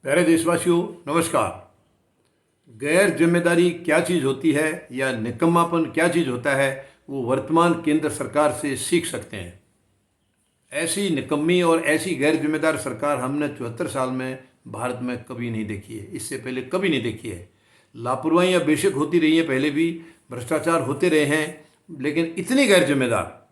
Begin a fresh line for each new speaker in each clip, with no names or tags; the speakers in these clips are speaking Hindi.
प्यारे देशवासियों, नमस्कार। गैर जिम्मेदारी क्या चीज़ होती है या निकम्मापन क्या चीज़ होता है, वो वर्तमान केंद्र सरकार से सीख सकते हैं। ऐसी निकम्मी और ऐसी गैर जिम्मेदार सरकार हमने 74 साल में भारत में कभी नहीं देखी है। इससे पहले कभी नहीं देखी है। लापरवाहियाँ बेशक होती रही हैं, पहले भी भ्रष्टाचार होते रहे हैं, लेकिन इतनी गैर जिम्मेदार,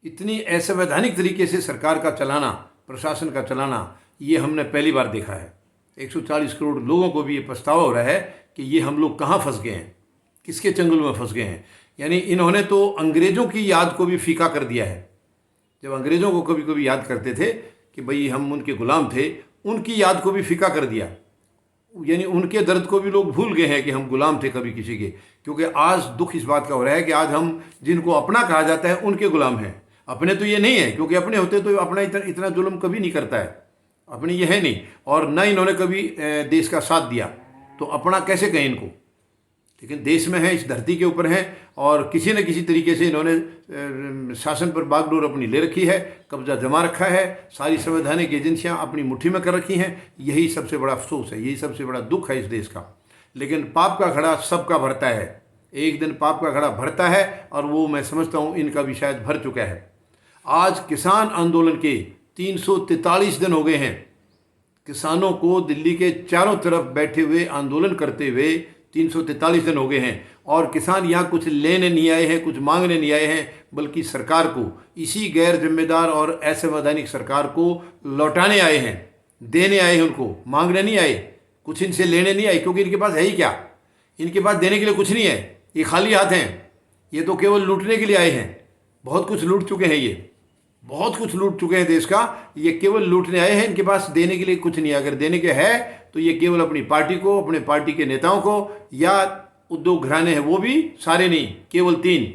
इतनी असंवैधानिक तरीके से सरकार का चलाना, प्रशासन का चलाना, ये हमने पहली बार देखा है। 140 करोड़ लोगों को भी ये पछतावा हो रहा है कि ये हम लोग कहाँ फंस गए हैं, किसके चंगुल में फंस गए हैं। यानी इन्होंने तो अंग्रेज़ों की याद को भी फीका कर दिया है। जब अंग्रेज़ों को कभी कभी याद करते थे कि भाई हम उनके गुलाम थे, उनकी याद को भी फीका कर दिया। यानी उनके दर्द को भी लोग भूल गए हैं कि हम गुलाम थे कभी किसी के। क्योंकि आज दुख इस बात का हो रहा है कि आज हम जिनको अपना कहा जाता है उनके गुलाम हैं। अपने तो ये नहीं है, क्योंकि अपने होते तो अपना इतना जुल्म कभी नहीं करता है। अपनी ये है नहीं, और न इन्होंने कभी देश का साथ दिया, तो अपना कैसे कहें इनको। लेकिन देश में है, इस धरती के ऊपर हैं, और किसी न किसी तरीके से इन्होंने शासन पर बागडोर अपनी ले रखी है, कब्जा जमा रखा है, सारी संवैधानिक एजेंसियां अपनी मुट्ठी में कर रखी हैं। यही सबसे बड़ा अफसोस है, यही सबसे बड़ा दुख है इस देश का। लेकिन पाप का घड़ा सबका भरता है, एक दिन पाप का घड़ा भरता है, और वो मैं समझता हूँ इनका भी शायद भर चुका है। आज किसान आंदोलन के 343 दिन हो गए हैं। किसानों को दिल्ली के चारों तरफ बैठे हुए आंदोलन करते हुए 343 दिन हो गए हैं, और किसान यहाँ कुछ लेने नहीं आए हैं, कुछ मांगने नहीं आए हैं, बल्कि सरकार को, इसी गैर जिम्मेदार और असंवैधानिक सरकार को लौटाने आए हैं, देने आए हैं। उनको मांगने नहीं आए, कुछ इनसे लेने नहीं आए, क्योंकि इनके पास है ही क्या। इनके पास देने के लिए कुछ नहीं है, ये खाली हाथ हैं। ये तो केवल लूटने के लिए आए हैं। बहुत कुछ लूट चुके हैं, ये बहुत कुछ लूट चुके हैं देश का। ये केवल लूटने आए हैं, इनके पास देने के लिए कुछ नहीं है। अगर देने के है तो ये केवल अपनी पार्टी को, अपने पार्टी के नेताओं को, या उद्योग घराने हैं, वो भी सारे नहीं, केवल 3,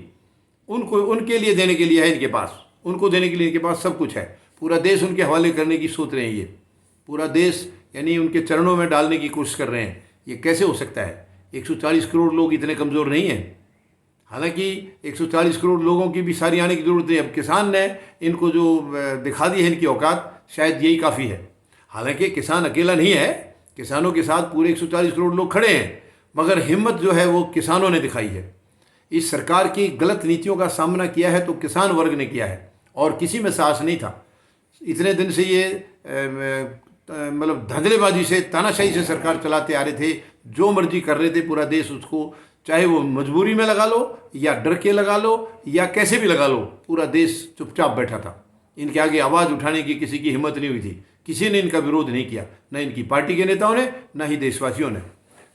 उनको, उनके लिए देने के लिए है इनके पास। उनको देने के लिए इनके पास सब कुछ है। पूरा देश उनके हवाले करने की सोच रहे हैं। ये पूरा देश यानी उनके चरणों में डालने की कोशिश कर रहे हैं। ये कैसे हो सकता है? 140 करोड़ लोग इतने कमज़ोर नहीं हैं। हालांकि 140 करोड़ लोगों की भी सारी आने की ज़रूरत नहीं। अब किसान ने इनको जो दिखा दी है इनकी औकात, शायद यही काफ़ी है। हालांकि किसान अकेला नहीं है, किसानों के साथ पूरे 140 करोड़ लोग खड़े हैं, मगर हिम्मत जो है वो किसानों ने दिखाई है। इस सरकार की गलत नीतियों का सामना किया है तो किसान वर्ग ने किया है, और किसी में साहस नहीं था। इतने दिन से ये मतलब धंधलेबाजी से, तानाशाही से सरकार चलाते आ रहे थे, जो मर्जी कर रहे थे। पूरा देश उसको, चाहे वो मजबूरी में लगा लो या डर के लगा लो या कैसे भी लगा लो, पूरा देश चुपचाप बैठा था। इनके आगे आवाज़ उठाने की किसी की हिम्मत नहीं हुई थी। किसी ने इनका विरोध नहीं किया, न इनकी पार्टी के नेताओं ने, न ही देशवासियों ने।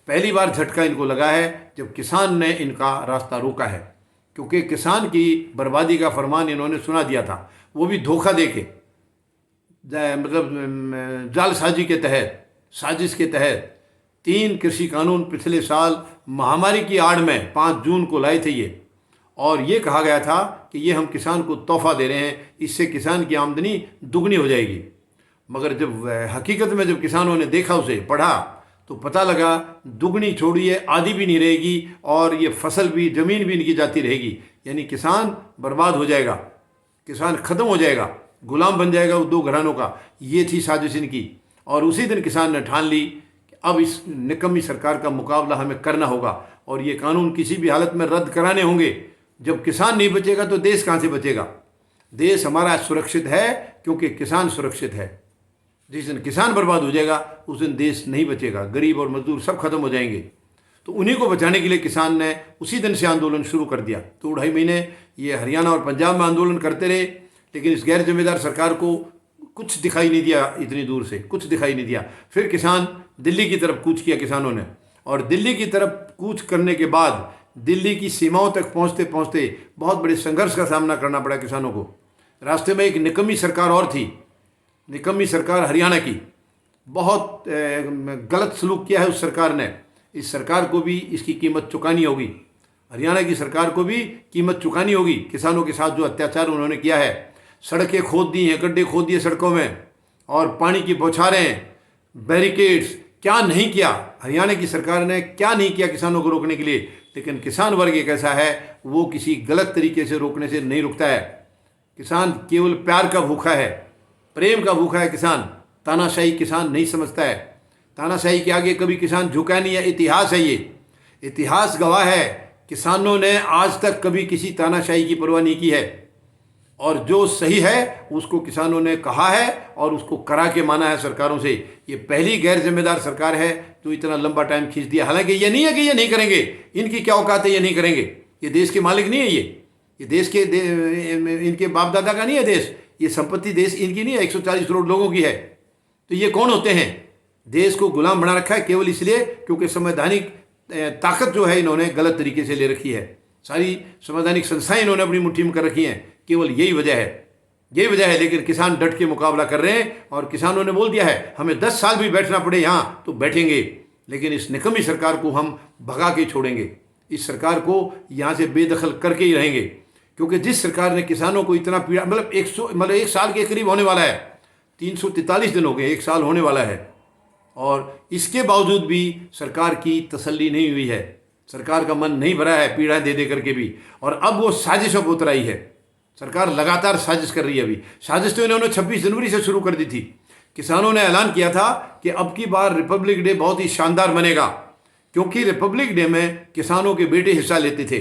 पहली बार झटका इनको लगा है जब किसान ने इनका रास्ता रोका है, क्योंकि किसान की बर्बादी का फरमान इन्होंने सुना दिया था, वो भी धोखा दे के, मतलब जालसाजी के तहत, साजिश के तहत। 3 कृषि कानून पिछले साल महामारी की आड़ में 5 जून को लाए थे ये, और ये कहा गया था कि ये हम किसान को तोहफा दे रहे हैं, इससे किसान की आमदनी दुगनी हो जाएगी। मगर जब हकीकत में जब किसानों ने देखा, उसे पढ़ा, तो पता लगा दुगनी छोड़िए, आधी भी नहीं रहेगी, और ये फसल भी, ज़मीन भी इनकी जाती रहेगी। यानी किसान बर्बाद हो जाएगा, किसान ख़त्म हो जाएगा, गुलाम बन जाएगा उद्योग घरानों का। ये थी साजिश इनकी। और उसी दिन किसान ने ठान ली कि अब इस निकम्मी सरकार का मुकाबला हमें करना होगा, और ये कानून किसी भी हालत में रद्द कराने होंगे। जब किसान नहीं बचेगा तो देश कहाँ से बचेगा? देश हमारा सुरक्षित है क्योंकि किसान सुरक्षित है। जिस दिन किसान बर्बाद हो जाएगा उस दिन देश नहीं बचेगा, गरीब और मजदूर सब खत्म हो जाएंगे। तो उन्हीं को बचाने के लिए किसान ने उसी दिन से आंदोलन शुरू कर दिया। तो 2.5 महीने ये हरियाणा और पंजाब में आंदोलन करते रहे, लेकिन इस गैर जिम्मेदार सरकार को कुछ दिखाई नहीं दिया, इतनी दूर से कुछ दिखाई नहीं दिया। फिर किसान दिल्ली की तरफ कूच किया किसानों ने, और दिल्ली की तरफ कूच करने के बाद दिल्ली की सीमाओं तक पहुंचते पहुंचते बहुत बड़े संघर्ष का सामना करना पड़ा किसानों को। रास्ते में एक निकम्मी सरकार और थी, निकम्मी सरकार हरियाणा की। बहुत गलत सलूक किया है उस सरकार ने। इस सरकार को भी इसकी कीमत चुकानी होगी। हरियाणा की सरकार को भी कीमत चुकानी होगी किसानों के साथ जो अत्याचार उन्होंने किया है। सड़कें खोद दी हैं, गड्ढे खोद दिए सड़कों में, और पानी की बौछारें, बैरिकेड्स, क्या नहीं किया हरियाणा की सरकार ने, क्या नहीं किया किसानों को रोकने के लिए। लेकिन किसान वर्ग एक ऐसा है, वो किसी गलत तरीके से रोकने से नहीं रुकता है। किसान केवल प्यार का भूखा है, प्रेम का भूखा है किसान। तानाशाही किसान नहीं समझता है। तानाशाही के आगे कभी किसान झुका नहीं है। इतिहास है ये, इतिहास गवाह है, किसानों ने आज तक कभी किसी तानाशाही की परवाह नहीं की है, और जो सही है उसको किसानों ने कहा है और उसको करा के माना है सरकारों से। ये पहली गैर जिम्मेदार सरकार है जो इतना लंबा टाइम खींच दिया। हालांकि ये नहीं है कि ये नहीं करेंगे, इनकी क्या औकात है, ये नहीं करेंगे। ये देश के मालिक नहीं है, ये देश के इनके बाप दादा का नहीं है देश, ये संपत्ति देश इनकी नहीं है, 140 करोड़ लोगों की है। तो ये कौन होते हैं? देश को गुलाम बना रखा है केवल इसलिए क्योंकि संवैधानिक ताकत जो है इन्होंने गलत तरीके से ले रखी है। सारी संवैधानिक संस्थाएं इन्होंने अपनी मुट्ठी में कर रखी हैं, केवल यही वजह है, यही वजह है। लेकिन किसान डट के मुकाबला कर रहे हैं और किसानों ने बोल दिया है हमें 10 साल भी बैठना पड़े यहाँ तो बैठेंगे, लेकिन इस निकम्मी सरकार को हम भगा के छोड़ेंगे, इस सरकार को यहाँ से बेदखल करके ही रहेंगे। क्योंकि जिस सरकार ने किसानों को इतना पीड़ा, मतलब एक साल के करीब होने वाला है, 343 दिन हो गए, एक साल होने वाला है, और इसके बावजूद भी सरकार की तसल्ली नहीं हुई है, सरकार का मन नहीं भरा है पीड़ा दे दे करके भी। और अब वो साजिशों पर उतर आई है, सरकार लगातार साजिश कर रही है। अभी साजिश तो इन्होंने 26 जनवरी से शुरू कर दी थी। किसानों ने ऐलान किया था कि अब की बार रिपब्लिक डे बहुत ही शानदार बनेगा, क्योंकि रिपब्लिक डे में किसानों के बेटे हिस्सा लेते थे,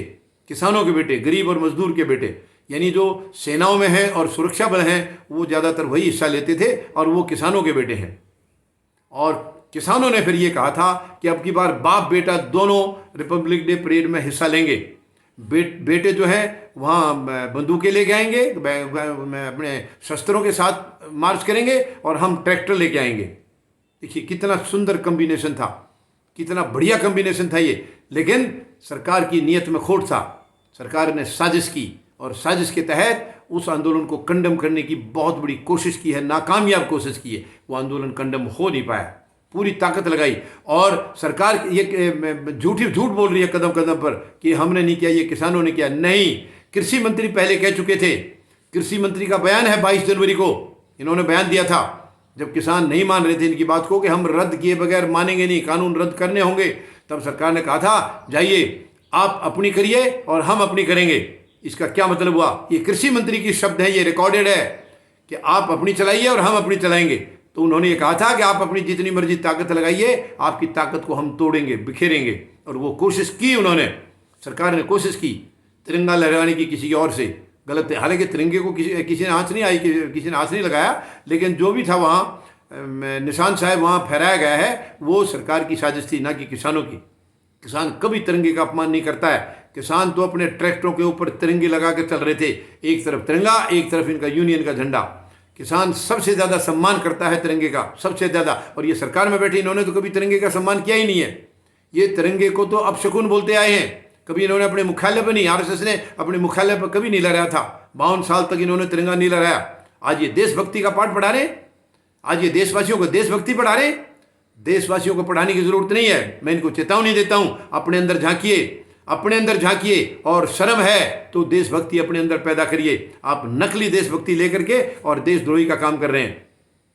किसानों के बेटे, गरीब और मजदूर के बेटे, यानी जो सेनाओं में हैं और सुरक्षा बल हैं वो ज़्यादातर वही हिस्सा लेते थे और वो किसानों के बेटे हैं। और किसानों ने फिर ये कहा था कि अब की बार बाप बेटा दोनों रिपब्लिक डे परेड में हिस्सा लेंगे। बेटे जो है वहाँ बंदूकें लेके आएंगे, अपने शस्त्रों के साथ मार्च करेंगे, और हम ट्रैक्टर लेके आएंगे। देखिए कितना सुंदर कम्बिनेशन था, कितना बढ़िया कम्बिनेशन था ये। लेकिन सरकार की नीयत में खोट था, सरकार ने साजिश की और साजिश के तहत उस आंदोलन को कंडम करने की बहुत बड़ी कोशिश की है, नाकामयाब कोशिश की है। वो आंदोलन कंडम हो नहीं पाया, पूरी ताकत लगाई, और सरकार ये झूठ बोल रही है कदम कदम पर कि हमने नहीं किया, ये किसानों ने किया। नहीं, कृषि मंत्री पहले कह चुके थे, कृषि मंत्री का बयान है 22 जनवरी को, इन्होंने बयान दिया था जब किसान नहीं मान रहे थे इनकी बात को कि हम रद्द किए बगैर मानेंगे नहीं, कानून रद्द करने होंगे। तब सरकार ने कहा था जाइए आप अपनी करिए और हम अपनी करेंगे। इसका क्या मतलब हुआ? ये कृषि मंत्री की शब्द है, ये रिकॉर्डेड है कि आप अपनी चलाइए और हम अपनी चलाएंगे। तो उन्होंने ये कहा था कि आप अपनी जितनी मर्जी ताकत लगाइए, आपकी ताकत को हम तोड़ेंगे, बिखेरेंगे। और वो कोशिश की उन्होंने, सरकार ने कोशिश की तिरंगा लहराने की किसी और से, गलत है। हालांकि तिरंगे को किसी ने आँच नहीं आई, किसी ने आँच नहीं लगाया, लेकिन जो भी था वहाँ निशान साहब वहाँ फहराया गया है वो सरकार की साजिश थी, ना कि किसानों की। किसान कभी तिरंगे का अपमान नहीं करता है। किसान तो अपने ट्रैक्टरों के ऊपर तिरंगे लगा के चल रहे थे, एक तरफ तिरंगा, एक तरफ इनका यूनियन का झंडा। किसान सबसे ज़्यादा सम्मान करता है तिरंगे का, सबसे ज़्यादा। और ये सरकार में बैठे इन्होंने तो कभी तिरंगे का सम्मान किया ही नहीं है। ये तिरंगे को तो अपशकुन बोलते आए हैं। कभी इन्होंने अपने मुख्यालय पर नहीं, आरएसएस ने अपने मुख्यालय पर कभी नहीं लहराया था। 52 साल तक इन्होंने तिरंगा नहीं लहराया। आज ये देशभक्ति का पाठ पढ़ा रहे, आज ये देशवासियों को देशभक्ति पढ़ा रहे। देशवासियों को पढ़ाने की जरूरत नहीं है। मैं इनको चेतावनी देता हूं, अपने अंदर झांकिए, अपने अंदर झांकिए, और शर्म है तो देशभक्ति अपने अंदर पैदा करिए। आप नकली देशभक्ति लेकर के और देशद्रोही का काम कर रहे हैं।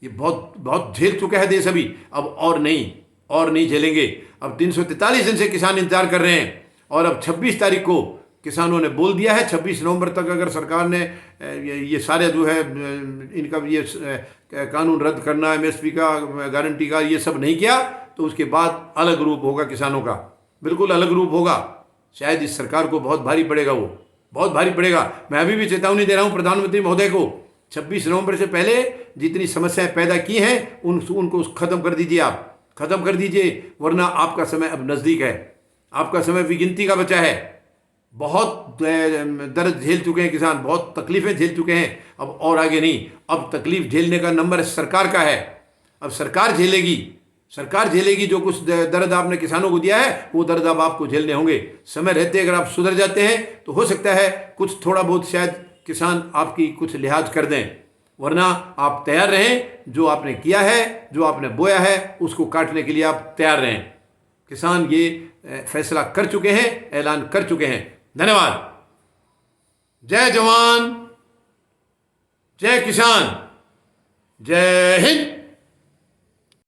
ये बहुत बहुत झेल चुका है देश अभी, अब और नहीं झेलेंगे। अब 343 दिन से किसान इंतजार कर रहे हैं, और अब 26 तारीख को किसानों ने बोल दिया है 26 नवंबर तक अगर सरकार ने ये सारे जो है इनका ये कानून रद्द करना, एमएसपी का, गारंटी का, ये सब नहीं किया तो उसके बाद अलग रूप होगा किसानों का, बिल्कुल अलग रूप होगा। शायद इस सरकार को बहुत भारी पड़ेगा, वो बहुत भारी पड़ेगा। मैं अभी भी चेतावनी दे रहा हूँ प्रधानमंत्री महोदय को, 26 नवंबर से पहले जितनी समस्याएं पैदा की हैं उनको खत्म कर दीजिए, आप खत्म कर दीजिए, वरना आपका समय अब नज़दीक है, आपका समय विगिनती का बचा है। बहुत दर्द झेल चुके हैं किसान, बहुत तकलीफें झेल चुके हैं, अब और आगे नहीं। अब तकलीफ झेलने का नंबर सरकार का है। अब सरकार झेलेगी जो कुछ दर्द आपने किसानों को दिया है, वो दर्द अब आपको झेलने होंगे। समय रहते अगर आप सुधर जाते हैं तो हो सकता है कुछ थोड़ा बहुत शायद किसान आपकी कुछ लिहाज कर दें, वरना आप तैयार रहें। जो आपने किया है, जो आपने बोया है, उसको काटने के लिए आप तैयार रहें। किसान ये फैसला कर चुके हैं, ऐलान कर चुके हैं। धन्यवाद। जय जवान, जय किसान, जय हिंद।